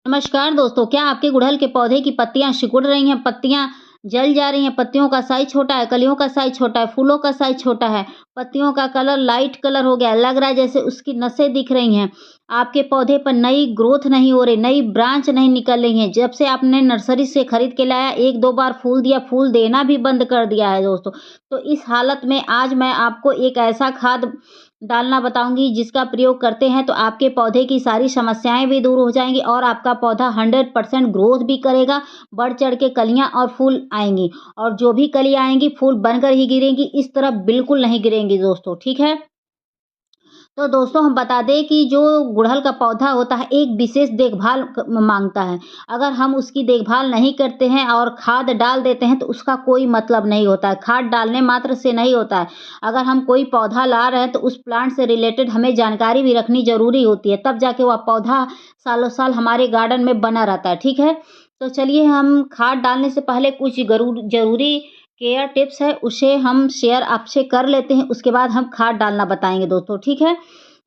नमस्कार दोस्तों, क्या आपके गुड़हल के पौधे की पत्तियां सिकुड़ रही हैं, पत्तियां जल जा रही हैं, पत्तियों का साइज छोटा है, कलियों का साइज छोटा है, फूलों का साइज छोटा है, पत्तियों का कलर लाइट कलर हो गया है, लग रहा है जैसे उसकी नसें दिख रही हैं। आपके पौधे पर नई ग्रोथ नहीं हो रही, नई ब्रांच नहीं निकल रही हैं। जब से आपने नर्सरी से खरीद के लाया, 1-2 बार फूल दिया, फूल देना भी बंद कर दिया है दोस्तों। तो इस हालत में आज मैं आपको एक ऐसा खाद डालना बताऊँगी जिसका प्रयोग करते हैं तो आपके पौधे की सारी समस्याएँ भी दूर हो जाएँगी और आपका पौधा 100% ग्रोथ भी करेगा, बढ़-चढ़ के कलियाँ और फूल आएँगी। और जो भी कली आएँगी, फूल बनकर ही गिरेंगी, इस तरह बिल्कुल नहीं गिरेंगी दोस्तों, ठीक है? तो दोस्तों हम बता दें कि जो गुड़हल का पौधा होता है एक विशेष देखभाल मांगता है। अगर हम उसकी देखभाल नहीं करते हैं और खाद डाल देते हैं तो उसका कोई मतलब नहीं होता है। खाद डालने मात्र से नहीं होता है। अगर हम कोई पौधा ला रहे हैं तो उस प्लांट से रिलेटेड हमें जानकारी भी रखनी ज़रूरी होती है, तब जाके वह पौधा सालों साल हमारे गार्डन में बना रहता है, ठीक है? तो चलिए हम खाद डालने से पहले कुछ ज़रूरी केयर टिप्स है उसे हम शेयर आपसे कर लेते हैं, उसके बाद हम खाद डालना बताएँगे दोस्तों, ठीक है?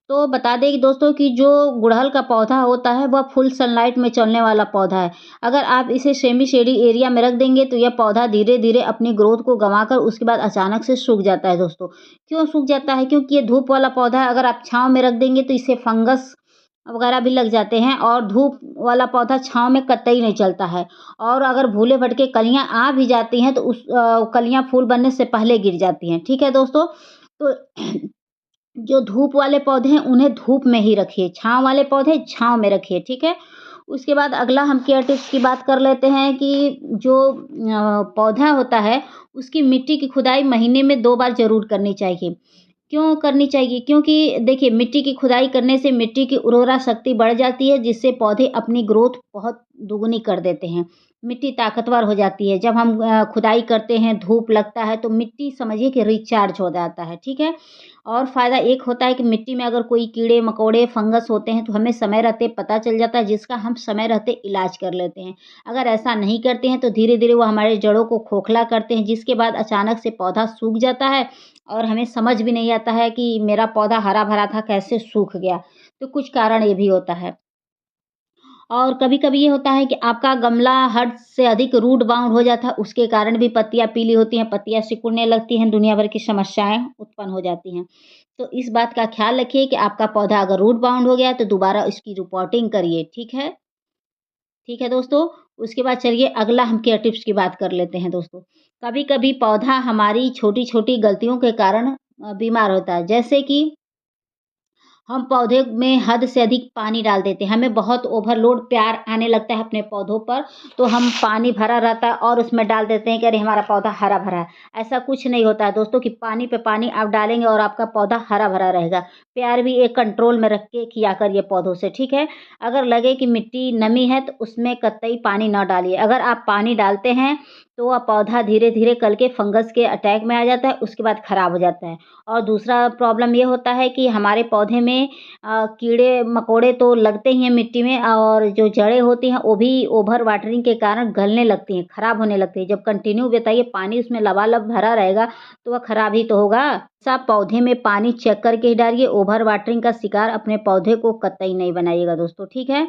तो बता दें कि दोस्तों कि जो गुड़हल का पौधा होता है वह फुल सनलाइट में चलने वाला पौधा है। अगर आप इसे सेमी शेडी एरिया में रख देंगे तो यह पौधा धीरे-धीरे अपनी ग्रोथ को गँवाकर उसके बाद अचानक से सूख जाता है दोस्तों। क्यों सूख जाता है? क्योंकि ये धूप वाला पौधा है, अगर आप छाँव में रख देंगे तो इसे फंगस वगैरह भी लग जाते हैं और धूप वाला पौधा छाँव में कतई नहीं चलता है। और अगर भूले-भटके कलियाँ आ भी जाती हैं तो उस कलियाँ फूल बनने से पहले गिर जाती हैं। ठीक है दोस्तों? तो जो धूप वाले पौधे हैं उन्हें धूप में ही रखिए, छाँव वाले पौधे छाँव में रखिए, ठीक है? उसके बाद अगला हम केयर टिप्स की बात कर लेते हैं कि जो पौधा होता है उसकी मिट्टी की खुदाई महीने में 2 बार ज़रूर करनी चाहिए। क्यों करनी चाहिए? क्योंकि देखिए मिट्टी की खुदाई करने से मिट्टी की उर्वरा शक्ति बढ़ जाती है जिससे पौधे अपनी ग्रोथ बहुत दुगुनी कर देते हैं। मिट्टी ताकतवर हो जाती है। जब हम खुदाई करते हैं, धूप लगता है तो मिट्टी समझिए कि रिचार्ज हो जाता है, ठीक है? और फ़ायदा एक होता है कि मिट्टी में अगर कोई कीड़े-मकोड़े, फंगस होते हैं तो हमें समय रहते पता चल जाता है जिसका हम समय रहते इलाज कर लेते हैं। अगर ऐसा नहीं करते हैं तो धीरे-धीरे वो हमारे जड़ों को खोखला करते हैं जिसके बाद अचानक से पौधा सूख जाता है और हमें समझ भी नहीं आता है कि मेरा पौधा हरा-भरा था कैसे सूख गया। तो कुछ कारण ये भी होता है। और कभी-कभी ये होता है कि आपका गमला हद से अधिक रूट बाउंड हो जाता है, उसके कारण भी पत्तियाँ पीली होती हैं, पत्तियाँ सिकुड़ने लगती हैं, दुनिया भर की समस्याएँ उत्पन्न हो जाती हैं। तो इस बात का ख़्याल रखिए कि आपका पौधा अगर रूट बाउंड हो गया है, तो दोबारा इसकी रिपोर्टिंग करिए, ठीक है? ठीक है दोस्तों? उसके बाद चलिए अगला हम केयर टिप्स की बात कर लेते हैं दोस्तों। कभी-कभी पौधा हमारी छोटी-छोटी गलतियों के कारण बीमार होता है, जैसे कि हम पौधे में हद से अधिक पानी डाल देते हैं। हमें बहुत ओवरलोड प्यार आने लगता है अपने पौधों पर, तो हम पानी भरा रहता है और उसमें डाल देते हैं कि अरे हमारा पौधा हरा-भरा है। ऐसा कुछ नहीं होता है दोस्तों कि पानी पे पानी आप डालेंगे और आपका पौधा हरा-भरा रहेगा। प्यार भी एक कंट्रोल में रख के किया करिए पौधों से, ठीक है? अगर लगे कि मिट्टी नमी है तो उसमें कतई पानी ना डालिए। अगर आप पानी डालते हैं, तो वह पौधा धीरे-धीरे गल के फंगस के अटैक में आ जाता है, उसके बाद खराब हो जाता है। और दूसरा प्रॉब्लम ये होता है कि हमारे पौधे में कीड़े-मकोड़े तो लगते ही हैं मिट्टी में और जो जड़ें होती हैं वो भी ओवर वाटरिंग के कारण गलने लगती हैं, खराब होने लगती हैं। जब कंटिन्यू बताइए पानी उसमें लबालब भरा रहेगा तो वह खराब ही तो होगा। आप पौधे में पानी चेक करके ही डालिए, ओवर वाटरिंग का शिकार अपने पौधे को कतई नहीं बनाइएगा दोस्तों, ठीक है?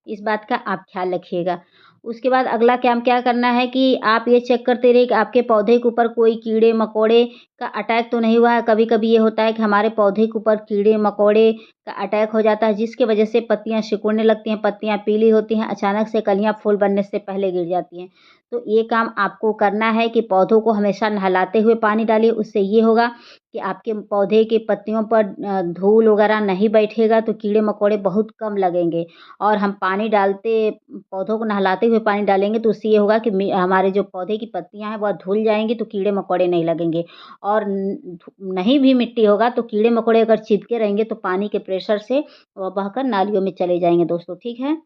इस बात का आप ख़्याल रखिएगा। उसके बाद अगला काम क्या करना है कि आप ये चेक करते रहिए कि आपके पौधे के ऊपर कोई कीड़े-मकोड़े का अटैक तो नहीं हुआ है। कभी-कभी ये होता है कि हमारे पौधे के ऊपर कीड़े-मकोड़े का अटैक हो जाता है जिसकी वजह से पत्तियाँ सिकुड़ने लगती हैं, पत्तियाँ पीली होती हैं, अचानक से कलियाँ फूल बनने से पहले गिर जाती हैं। तो ये काम आपको करना है कि पौधों को हमेशा नहलाते हुए पानी डालिए, उससे ये होगा कि आपके पौधे की पत्तियों पर धूल वगैरह नहीं बैठेगा तो कीड़े-मकोड़े बहुत कम लगेंगे। और हम पानी डालते पौधों को नहलाते हुए पानी डालेंगे तो उससे ये होगा कि हमारे जो पौधे की पत्तियाँ हैं वह धुल जाएँगी तो कीड़े-मकोड़े नहीं लगेंगे। और नहीं भी मिट्टी होगा तो कीड़े-मकोड़े अगर चिपके रहेंगे तो पानी के प्रेशर से वह बहकर नालियों में चले जाएँगे दोस्तों, ठीक है?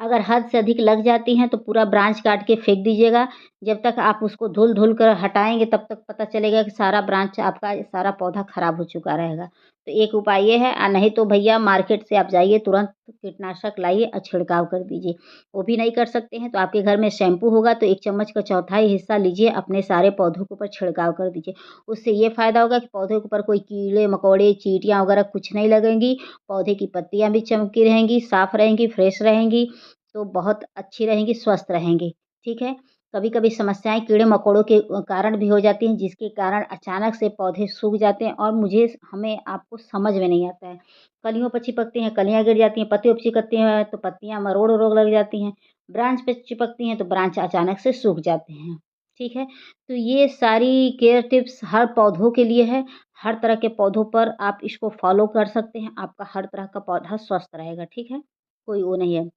अगर हद से अधिक लग जाती हैं तो पूरा ब्रांच काट के फेंक दीजिएगा। जब तक आप उसको धुल-धुल कर हटाएँगे तब तक पता चलेगा कि सारा ब्रांच आपका सारा पौधा खराब हो चुका रहेगा। तो एक उपाय ये है, नहीं तो भैया मार्केट से आप जाइए, तुरंत कीटनाशक लाइए और छिड़काव कर दीजिए। वो भी नहीं कर सकते हैं तो आपके घर में शैम्पू होगा तो 1 चम्मच का चौथाई हिस्सा लीजिए, अपने सारे पौधों के ऊपर छिड़काव कर दीजिए। उससे ये फ़ायदा होगा कि पौधे के ऊपर कोई कीड़े-मकोड़े, चींटियाँ वगैरह कुछ नहीं लगेंगी, पौधे की पत्तियाँ भी चमकी रहेंगी, साफ़ रहेंगी, फ्रेश रहेंगी, तो बहुत अच्छी रहेंगी, स्वस्थ रहेंगी। ठीक है? कभी-कभी समस्याएँ कीड़े-मकोड़ों के कारण भी हो जाती हैं, जिसके कारण अचानक से पौधे सूख जाते हैं और हमें आपको समझ में नहीं आता है। कलियों पर चिपकती हैं, कलियाँ गिर जाती हैं, पत्तियों पे चिपकती हैं तो पत्तियाँ मरोड़-रोग लग जाती हैं, ब्रांच पे चिपकती हैं तो ब्रांच अचानक से सूख जाते हैं। ठीक है? तो ये सारी केयर टिप्स हर पौधों के लिए है, हर तरह के पौधों पर आप इसको फ़ॉलो कर सकते हैं, आपका हर तरह का पौधा स्वस्थ रहेगा। ठीक है? कोई वो नहीं है।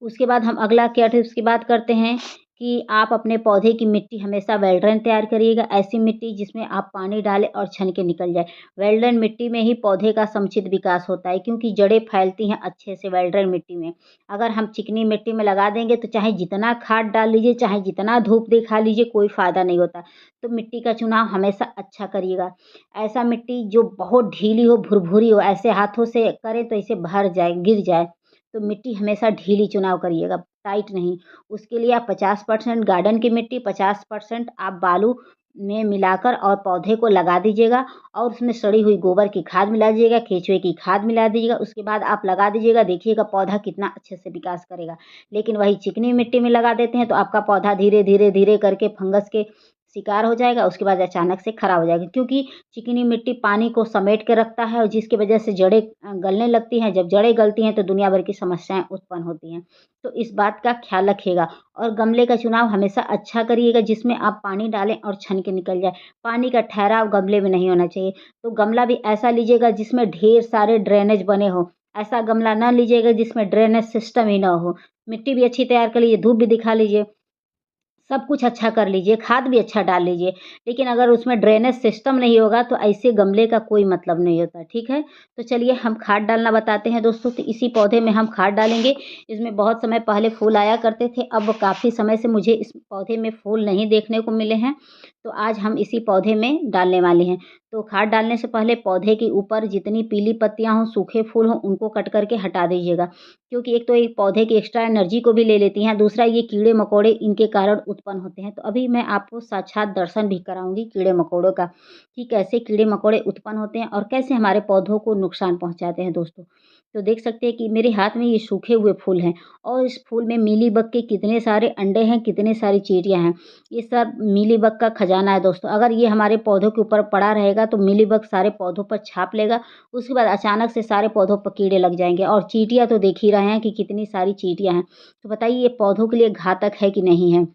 उसके बाद हम अगला क्या टिप्स की बात करते हैं कि आप अपने पौधे की मिट्टी हमेशा वेल ड्रेन तैयार करिएगा। ऐसी मिट्टी जिसमें आप पानी डालें और छन के निकल जाए। वेल ड्रेन मिट्टी में ही पौधे का समुचित विकास होता है क्योंकि जड़ें फैलती हैं अच्छे से वेल ड्रेन मिट्टी में। अगर हम चिकनी मिट्टी में लगा देंगे तो चाहे जितना खाद डाल लीजिए, चाहे जितना धूप दिखा लीजिए, कोई फ़ायदा नहीं होता। तो मिट्टी का चुनाव हमेशा अच्छा करिएगा। ऐसा मिट्टी जो बहुत ढीली हो, भुरभुरी हो, ऐसे हाथों से करें तो ऐसे भर जाए, गिर जाए। तो मिट्टी हमेशा ढीली चुनाव करिएगा, टाइट नहीं। उसके लिए आप 50% गार्डन की मिट्टी, 50% आप बालू में मिलाकर और पौधे को लगा दीजिएगा और उसमें सड़ी हुई गोबर की खाद मिला दीजिएगा, केचुए की खाद मिला दीजिएगा। उसके बाद आप लगा दीजिएगा, देखिएगा पौधा कितना अच्छे से विकास करेगा। लेकिन वही चिकनी मिट्टी में लगा देते हैं तो आपका पौधा धीरे, धीरे, धीरे करके फंगस के शिकार हो जाएगा, उसके बाद अचानक से खराब हो जाएगा क्योंकि चिकनी मिट्टी पानी को समेट के रखता है और जिसकी वजह से जड़ें गलने लगती हैं। जब जड़ें गलती हैं तो दुनिया भर की समस्याएँ उत्पन्न होती हैं। तो इस बात का ख़्याल रखिएगा और गमले का चुनाव हमेशा अच्छा करिएगा जिसमें आप पानी डालें और छन के निकल जाए। पानी का ठहराव गमले में नहीं होना चाहिए। तो गमला भी ऐसा लीजिएगा जिसमें ढेर सारे ड्रेनेज बने हों। ऐसा गमला ना लीजिएगा जिसमें ड्रेनेज सिस्टम ही ना हो। मिट्टी भी अच्छी तैयार कर लीजिए, धूप भी दिखा लीजिए। सब कुछ अच्छा कर लीजिए, खाद भी अच्छा डाल लीजिए, लेकिन अगर उसमें ड्रेनेज सिस्टम नहीं होगा तो ऐसे गमले का कोई मतलब नहीं होता, ठीक है? तो चलिए हम खाद डालना बताते हैं दोस्तों, तो इसी पौधे में हम खाद डालेंगे। इसमें बहुत समय पहले फूल आया करते थे, अब काफ़ी समय से मुझे इस पौधे में फूल नहीं देखने को मिले हैं, तो आज हम इसी पौधे में डालने वाले हैं। तो खाद डालने से पहले पौधे के ऊपर जितनी पीली पत्तियाँ हों, सूखे फूल हों, उनको कट करके हटा दीजिएगा, क्योंकि एक तो ये पौधे की एक्स्ट्रा एनर्जी को भी ले लेती हैं, दूसरा ये कीड़े-मकोड़े इनके कारण उत्पन्न होते हैं। तो अभी मैं आपको साक्षात दर्शन भी कराऊँगी कीड़े-मकोड़ों का, कि कैसे कीड़े-मकोड़े उत्पन्न होते हैं और कैसे हमारे पौधों को नुकसान पहुँचाते हैं दोस्तों। तो देख सकते हैं कि मेरे हाथ में ये सूखे हुए फूल हैं और इस फूल में मीलीबग के कितने सारे अंडे हैं, कितनी सारी चींटियाँ हैं। ये सब मीलीबग का खजाना है दोस्तों। अगर ये हमारे पौधों के ऊपर पड़ा रहेगा तो मीलीबग सारे पौधों पर छाप लेगा, उसके बाद अचानक से सारे पौधों पर कीड़े लग जाएँगे और चींटियाँ तो देख ही रहे हैं कि कितनी सारी चींटियाँ हैं। तो बताइए ये पौधों के लिए घातक है कि नहीं है?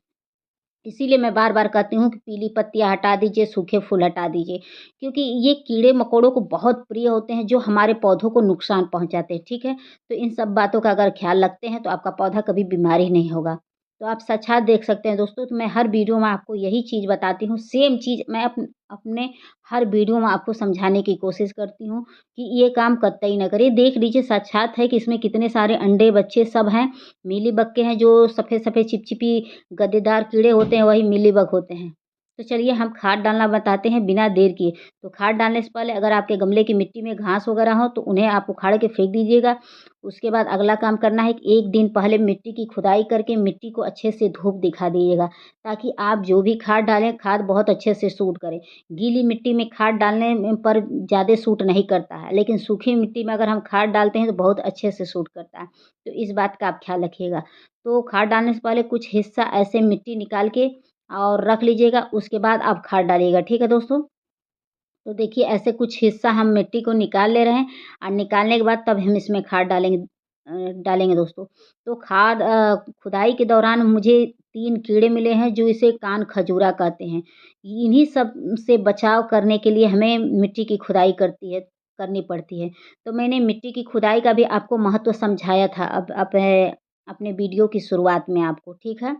इसीलिए मैं बार-बार कहती हूँ कि पीली पत्तियाँ हटा दीजिए, सूखे फूल हटा दीजिए, क्योंकि ये कीड़े-मकोड़ों को बहुत प्रिय होते हैं जो हमारे पौधों को नुकसान पहुँचाते हैं, ठीक है? तो इन सब बातों का अगर ख़्याल रखते हैं तो आपका पौधा कभी बीमार ही नहीं होगा। तो आप साक्षात देख सकते हैं दोस्तों, तो मैं हर वीडियो में आपको यही चीज़ बताती हूँ, सेम चीज़ मैं अपने हर वीडियो में आपको समझाने की कोशिश करती हूँ कि ये काम कतई ना करिए। देख लीजिए साक्षात है कि इसमें कितने सारे अंडे, बच्चे सब हैं, मीलीबग के हैं जो सफ़ेद-सफ़ेद चिपचिपी गद्देदार कीड़े होते हैं वही मिलीबग होते हैं। तो चलिए हम खाद डालना बताते हैं बिना देर किए। तो खाद डालने से पहले अगर आपके गमले की मिट्टी में घास वगैरह हो तो उन्हें आप उखाड़ के फेंक दीजिएगा। उसके बाद अगला काम करना है कि 1 दिन पहले मिट्टी की खुदाई करके मिट्टी को अच्छे से धूप दिखा दीजिएगा, ताकि आप जो भी खाद डालें, खाद बहुत अच्छे से सूट करे। गीली मिट्टी में खाद डालने पर ज़्यादा सूट नहीं करता है, लेकिन सूखी मिट्टी में अगर हम खाद डालते हैं तो बहुत अच्छे से सूट करता है। तो इस बात का आप ख़्याल रखिएगा। तो खाद डालने से पहले कुछ हिस्सा ऐसे मिट्टी निकाल के और रख लीजिएगा, उसके बाद आप खाद डालिएगा, ठीक है दोस्तों? तो देखिए ऐसे कुछ हिस्सा हम मिट्टी को निकाल ले रहे हैं और निकालने के बाद तब हम इसमें खाद डालेंगे दोस्तों। तो खुदाई के दौरान मुझे 3 कीड़े मिले हैं जो इसे कान खजूरा कहते हैं। इन्हीं सब से बचाव करने के लिए हमें मिट्टी की खुदाई करनी पड़ती है। तो मैंने मिट्टी की खुदाई का भी आपको महत्व समझाया था अपने वीडियो की शुरुआत में आपको, ठीक है?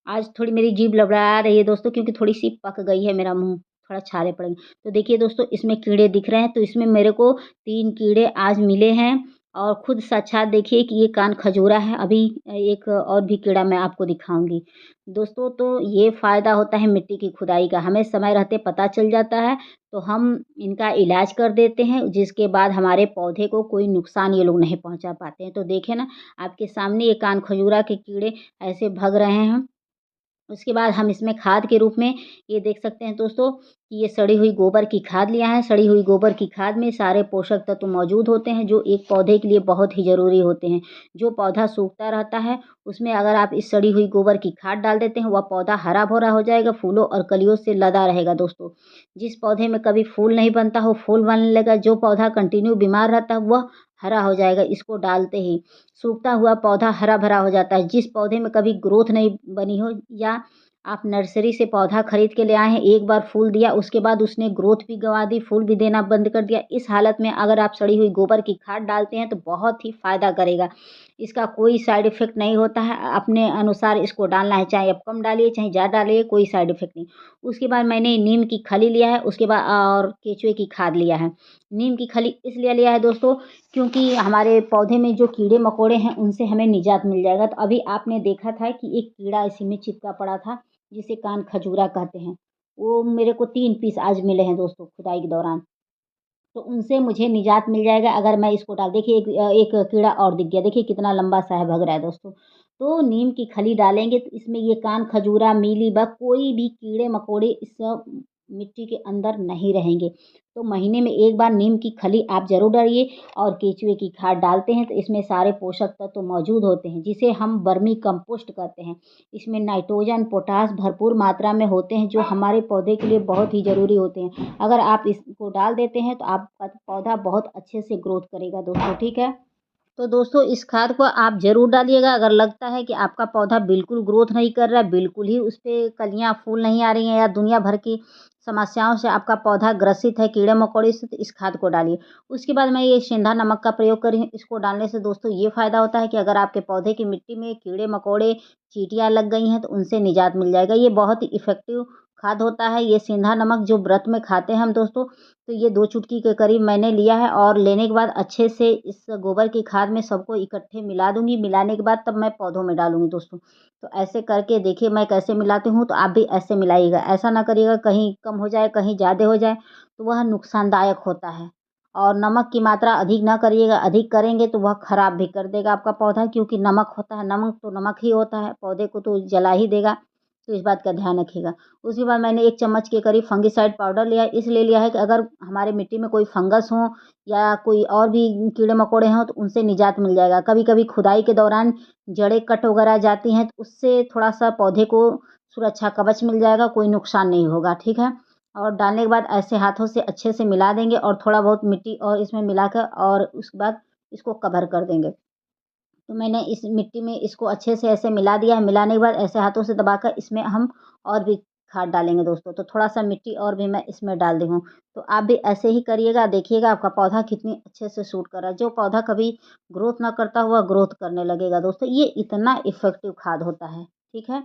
आज थोड़ी मेरी जीभ लड़बड़ा रही है दोस्तों क्योंकि थोड़ी-सी पक गई है मेरा मुँह, थोड़ा छाले पड़ गए। तो देखिए दोस्तों इसमें कीड़े दिख रहे हैं, तो इसमें मेरे को 3 कीड़े आज मिले हैं और खुद साक्षात देखिए कि ये कान खजूरा है। अभी एक और भी कीड़ा मैं आपको दिखाऊँगी। दोस्तों तो ये फ़ायदा होता है मिट्टी की खुदाई का, हमें समय रहते पता चल जाता है, तो हम इनका इलाज कर देते हैं, जिसके बाद हमारे पौधे को कोई नुकसान ये लोग नहीं पहुँचा पाते हैं। तो देखें ना, आपके सामने ये कान खजूरा के कीड़े ऐसे भग रहे हैं। उसके बाद हम इसमें खाद के रूप में ये देख सकते हैं दोस्तों कि ये सड़ी हुई गोबर की खाद लिया है। सड़ी हुई गोबर की खाद में सारे पोषक तत्व मौजूद होते हैं जो एक पौधे के लिए बहुत ही ज़रूरी होते हैं। जो पौधा सूखता रहता है उसमें अगर आप इस सड़ी हुई गोबर की खाद डाल देते हैं, वह पौधा हरा-भरा हो जाएगा, फूलों और कलियों से लदा रहेगा दोस्तों। जिस पौधे में कभी फूल नहीं बनता हो, फूल बनने लगा, जो पौधा कंटिन्यू बीमार रहता है, वह हरा हो जाएगा इसको डालते ही। सूखता हुआ पौधा हरा-भरा हो जाता है। जिस पौधे में कभी ग्रोथ नहीं बनी हो या आप नर्सरी से पौधा खरीद के ले आए हैं, एक बार फूल दिया, उसके बाद उसने ग्रोथ भी गँवा दी, फूल भी देना बंद कर दिया। इस हालत में अगर आप सड़ी हुई गोबर की खाद डालते हैं तो बहुत ही फ़ायदा करेगा। इसका कोई साइड इफ़ेक्ट नहीं होता है, अपने अनुसार इसको डालना है, चाहे आप कम डालिए, चाहे ज़्यादा डालिए, कोई साइड इफ़ेक्ट नहीं। उसके बाद मैंने नीम की खली लिया है, उसके बाद और केचुए की खाद लिया है। नीम की खली इसलिए लिया है दोस्तों क्योंकि हमारे पौधे में जो कीड़े-मकोड़े हैं, उनसे हमें निजात मिल जाएगा। तो अभी आपने देखा था कि एक कीड़ा इसी में चिपका पड़ा था, जिसे कान खजूरा कहते हैं। वो मेरे को 3 पीस आज मिले हैं दोस्तों खुदाई के दौरान। तो उनसे मुझे निजात मिल जाएगा अगर मैं इसको डाल देखिए एक कीड़ा और दिख गया, देखिए कितना लंबा सा है, भग रहा है दोस्तों। तो नीम की खली डालेंगे तो इसमें ये कान खजूरा, मीलीबग कोई भी कीड़े-मकोड़े इस मिट्टी के अंदर नहीं रहेंगे। तो महीने में 1 बार नीम की खली आप ज़रूर डालिए और केचुए की खाद डालते हैं तो इसमें सारे पोषक तत्व मौजूद होते हैं, जिसे हम वर्मी कंपोस्ट कहते हैं। इसमें नाइट्रोजन, पोटाश भरपूर मात्रा में होते हैं जो हमारे पौधे के लिए बहुत ही ज़रूरी होते हैं। अगर आप इसको डाल देते हैं तो आपका पौधा बहुत अच्छे से ग्रोथ करेगा दोस्तों, ठीक है? तो दोस्तों इस खाद को आप ज़रूर डालिएगा। अगर लगता है कि आपका पौधा बिल्कुल ग्रोथ नहीं कर रहा है, बिल्कुल ही उस पे कलियाँ, फूल नहीं आ रही हैं या दुनिया भर की समस्याओं से आपका पौधा ग्रसित है कीड़े-मकोड़े से, तो इस खाद को डालिए। उसके बाद मैं ये सेंधा नमक का प्रयोग कर रही हूँ। इसको डालने से दोस्तों ये फ़ायदा होता है कि अगर आपके पौधे की मिट्टी में कीड़े-मकोड़े, चींटियाँ लग गई हैं, तो उनसे निजात मिल जाएगा। ये बहुत ही इफ़ेक्टिव खाद होता है। ये सेंधा नमक जो व्रत में खाते हैं हम दोस्तों, तो ये 2 चुटकी के करीब मैंने लिया है और लेने के बाद अच्छे से इस गोबर की खाद में सबको इकट्ठे मिला दूँगी। मिलाने के बाद तब मैं पौधों में डालूँगी दोस्तों। तो ऐसे करके देखिए मैं कैसे मिलाती हूँ, तो आप भी ऐसे मिलाइएगा। ऐसा ना करिएगा कहीं कम हो जाए, कहीं ज़्यादा हो जाए, तो वह नुकसानदायक होता है। और नमक की मात्रा अधिक ना करिएगा, अधिक करेंगे तो वह खराब भी कर देगा आपका पौधा क्योंकि नमक होता है, नमक तो नमक ही होता है, पौधे को तो जला ही देगा। तो इस बात का ध्यान रखिएगा। उसके बाद मैंने 1 चम्मच के करीब फंगिसाइड पाउडर लिया है, इसलिए लिया है कि अगर हमारे मिट्टी में कोई फंगस हो या कोई और भी कीड़े-मकोड़े हों, तो उनसे निजात मिल जाएगा। कभी-कभी खुदाई के दौरान जड़ें कट वगैरह जाती हैं, तो उससे थोड़ा-सा पौधे को सुरक्षा कवच मिल जाएगा, कोई नुकसान नहीं होगा, ठीक है? और डालने के बाद ऐसे हाथों से अच्छे से मिला देंगे और थोड़ा बहुत मिट्टी और इसमें मिलाकर और उसके बाद इसको कवर कर देंगे। तो मैंने इस मिट्टी में इसको अच्छे से ऐसे मिला दिया है, मिलाने के बाद ऐसे हाथों से दबाकर इसमें हम और भी खाद डालेंगे दोस्तों। तो थोड़ा-सा मिट्टी और भी मैं इसमें डाल दी हूँ। तो आप भी ऐसे ही करिएगा, देखिएगा आपका पौधा कितनी अच्छे से शूट कर रहा है। जो पौधा कभी ग्रोथ ना करता हुआ ग्रोथ करने लगेगा दोस्तों, ये इतना इफ़ेक्टिव खाद होता है, ठीक है?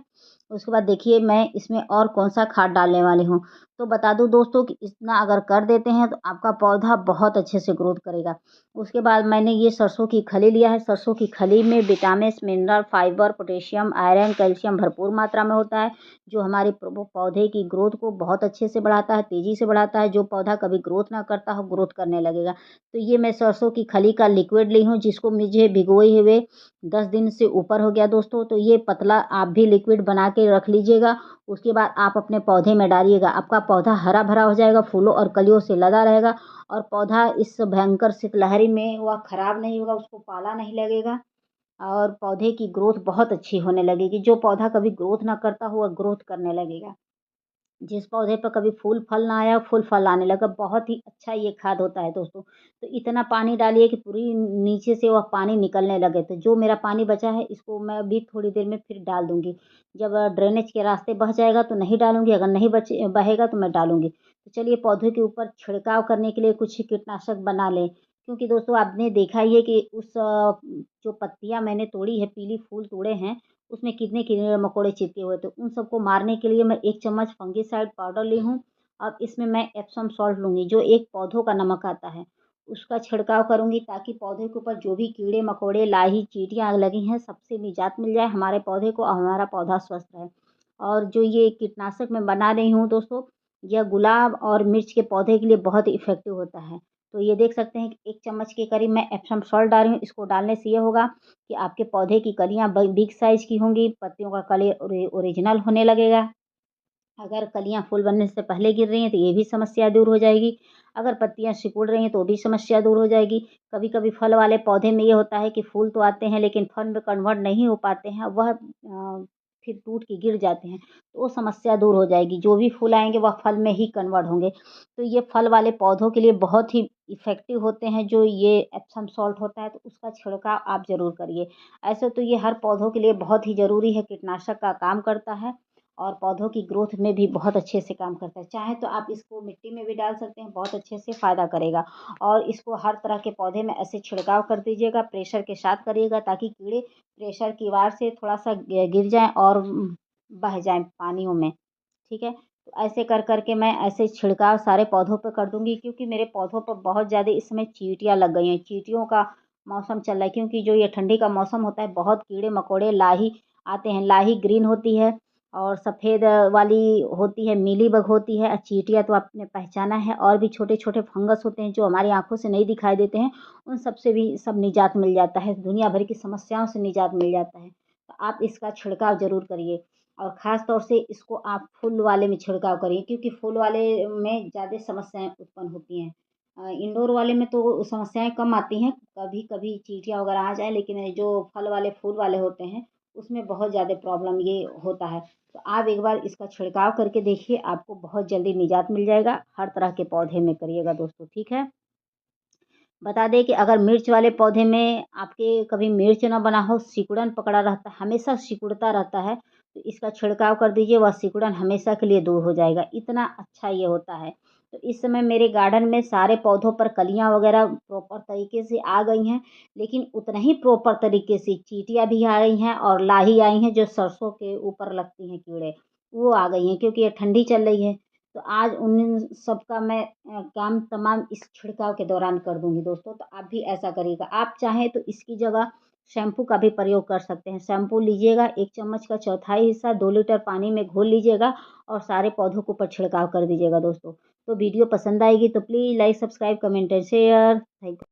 उसके बाद देखिए मैं इसमें और कौन-सा खाद डालने वाली हूँ। तो बता दूँ दोस्तों कि इतना अगर कर देते हैं तो आपका पौधा बहुत अच्छे से ग्रोथ करेगा। उसके बाद मैंने ये सरसों की खली लिया है। सरसों की खली में vitamins, mineral, fibre, potassium, iron, calcium भरपूर मात्रा में होता है, जो हमारे पौधे की ग्रोथ को बहुत अच्छे से बढ़ाता है, तेज़ी से बढ़ाता है। जो पौधा कभी ग्रोथ ना करता हो, ग्रोथ करने लगेगा। तो ये मैं सरसों की खली का लिक्विड ली हूँ, जिसको मुझे भिगोए हुए 10 दिन से ऊपर हो गया दोस्तों। तो ये पतला आप भी लिक्विड बना के रख लीजिएगा। उसके बाद आप अपने पौधे में डालिएगा। आपका पौधा हरा-भरा हो जाएगा, फूलों और कलियों से लदा रहेगा और पौधा इस भयंकर शीतलहरी में वह खराब नहीं होगा, उसको पाला नहीं लगेगा और पौधे की ग्रोथ बहुत अच्छी होने लगेगी। जो पौधा कभी ग्रोथ ना करता हो, वह ग्रोथ करने लगेगा। जिस पौधे पर कभी फूल-फल ना आया, फूल-फल आने लगा। बहुत ही अच्छा ये खाद होता है दोस्तों। तो इतना पानी डालिए कि पूरी नीचे से वह पानी निकलने लगे। तो जो मेरा पानी बचा है, इसको मैं अभी थोड़ी देर में फिर डाल दूँगी। जब ड्रेनेज के रास्ते बह जाएगा तो नहीं डालूँगी, अगर नहीं बहेगा तो मैं डालूँगी। तो चलिए पौधे के ऊपर छिड़काव करने के लिए कुछ कीटनाशक बना लें। क्योंकि दोस्तों आपने देखा ही है कि जो पत्तियाँ मैंने तोड़ी है, पीली फूल तोड़े हैं, उसमें कितने कीड़े-मकोड़े चिपके हुए थे। उन सबको मारने के लिए मैं 1 चम्मच फंगिसाइड पाउडर ली हूँ। अब इसमें मैं एप्सम सॉल्ट लूँगी, जो एक पौधों का नमक आता है। उसका छिड़काव करूँगी ताकि पौधे के ऊपर जो भी कीड़े मकोड़े लाही चींटियाँ लगी हैं सबसे निजात मिल जाए हमारे पौधे को और हमारा पौधा स्वस्थ रहे। और जो ये कीटनाशक मैं बना रही हूँ दोस्तों, यह गुलाब और मिर्च के पौधे के लिए बहुत ही इफ़ेक्टिव होता है। तो ये देख सकते हैं कि 1 चम्मच के करीब मैं एप्सम सॉल्ट डाल रही हूँ। इसको डालने से ये होगा कि आपके पौधे की कलियाँ बिग साइज़ की होंगी, पत्तियों का कलर ओरिजिनल होने लगेगा। अगर कलियाँ फूल बनने से पहले गिर रही हैं तो ये भी समस्या दूर हो जाएगी। अगर पत्तियाँ सिकुड़ रही हैं तो भी समस्या दूर हो जाएगी। कभी-कभी फल वाले पौधे में ये होता है कि फूल तो आते हैं लेकिन फल में कन्वर्ट नहीं हो पाते हैं, वह फिर टूट के गिर जाते हैं, तो वो समस्या दूर हो जाएगी। जो भी फूल आएँगे वह फल में ही कन्वर्ट होंगे। तो ये फल वाले पौधों के लिए बहुत ही इफ़ेक्टिव होते हैं जो ये एप्सम सॉल्ट होता है, तो उसका छिड़काव आप ज़रूर करिए। ऐसे तो ये हर पौधों के लिए बहुत ही ज़रूरी है, कीटनाशक का काम करता है और पौधों की ग्रोथ में भी बहुत अच्छे से काम करता है। चाहे तो आप इसको मिट्टी में भी डाल सकते हैं, बहुत अच्छे से फ़ायदा करेगा और इसको हर तरह के पौधे में ऐसे छिड़काव कर दीजिएगा, प्रेशर के साथ करिएगा ताकि कीड़े प्रेशर की वार से थोड़ा-सा गिर जाएँ और बह जाएँ पानियों में, ठीक है? तो ऐसे कर के मैं ऐसे छिड़काव सारे पौधों पे कर दूँगी क्योंकि मेरे पौधों पर बहुत ज़्यादा इस समय चींटियाँ लग गई हैं। चींटियों का मौसम चल रहा है क्योंकि जो ये ठंडी का मौसम होता है, बहुत कीड़े-मकोड़े, लाही आते हैं। लाही ग्रीन होती है और सफ़ेद वाली होती है, मीलीबग होती है, चींटियाँ तो आपने पहचाना है और भी छोटे-छोटे फंगस होते हैं जो हमारी आँखों से नहीं दिखाई देते हैं, उन सब से भी सब निजात मिल जाता है, दुनिया भर की समस्याओं से निजात मिल जाता है। तो आप इसका छिड़काव ज़रूर करिए और ख़ास तौर से इसको आप फूल वाले में छिड़काव करिए क्योंकि फूल वाले में ज़्यादा समस्याएँ उत्पन्न होती हैं। इंडोर वाले में तो समस्याएँ कम आती हैं, कभी-कभी चींटियाँ वग़ैरह आ जाएँ, लेकिन जो फल वाले, फूल वाले होते हैं, उसमें बहुत ज़्यादा प्रॉब्लम ये होता है। तो आप एक बार इसका छिड़काव करके देखिए, आपको बहुत जल्दी निजात मिल जाएगा। हर तरह के पौधे में करिएगा दोस्तों, ठीक है? बता दें कि अगर मिर्च वाले पौधे में आपके कभी मिर्च ना बना हो, सिकुड़न पकड़ा रहता है, हमेशा सिकुड़ता रहता है, तो इसका छिड़काव कर दीजिए, वह सिकुड़न हमेशा के लिए दूर हो जाएगा। इतना अच्छा ये होता है। तो इस समय मेरे गार्डन में सारे पौधों पर कलियाँ वगैरह प्रॉपर तरीके से आ गई हैं, लेकिन उतना ही प्रॉपर तरीके से चींटियाँ भी आ गई हैं और लाही आई हैं, जो सरसों के ऊपर लगती हैं कीड़े, वो आ गई हैं क्योंकि ये ठंडी चल रही है। तो आज उन सब का मैं काम तमाम इस छिड़काव के दौरान कर दूँगी दोस्तों, तो आप भी ऐसा करिएगा। आप चाहें तो इसकी जगह शैम्पू का भी प्रयोग कर सकते हैं। शैम्पू लीजिएगा, 1 चम्मच का चौथाई हिस्सा 2 लीटर पानी में घोल लीजिएगा और सारे पौधों के ऊपर छिड़काव कर दीजिएगा दोस्तों। तो वीडियो पसंद आएगी तो please like, subscribe, comment and share. Thank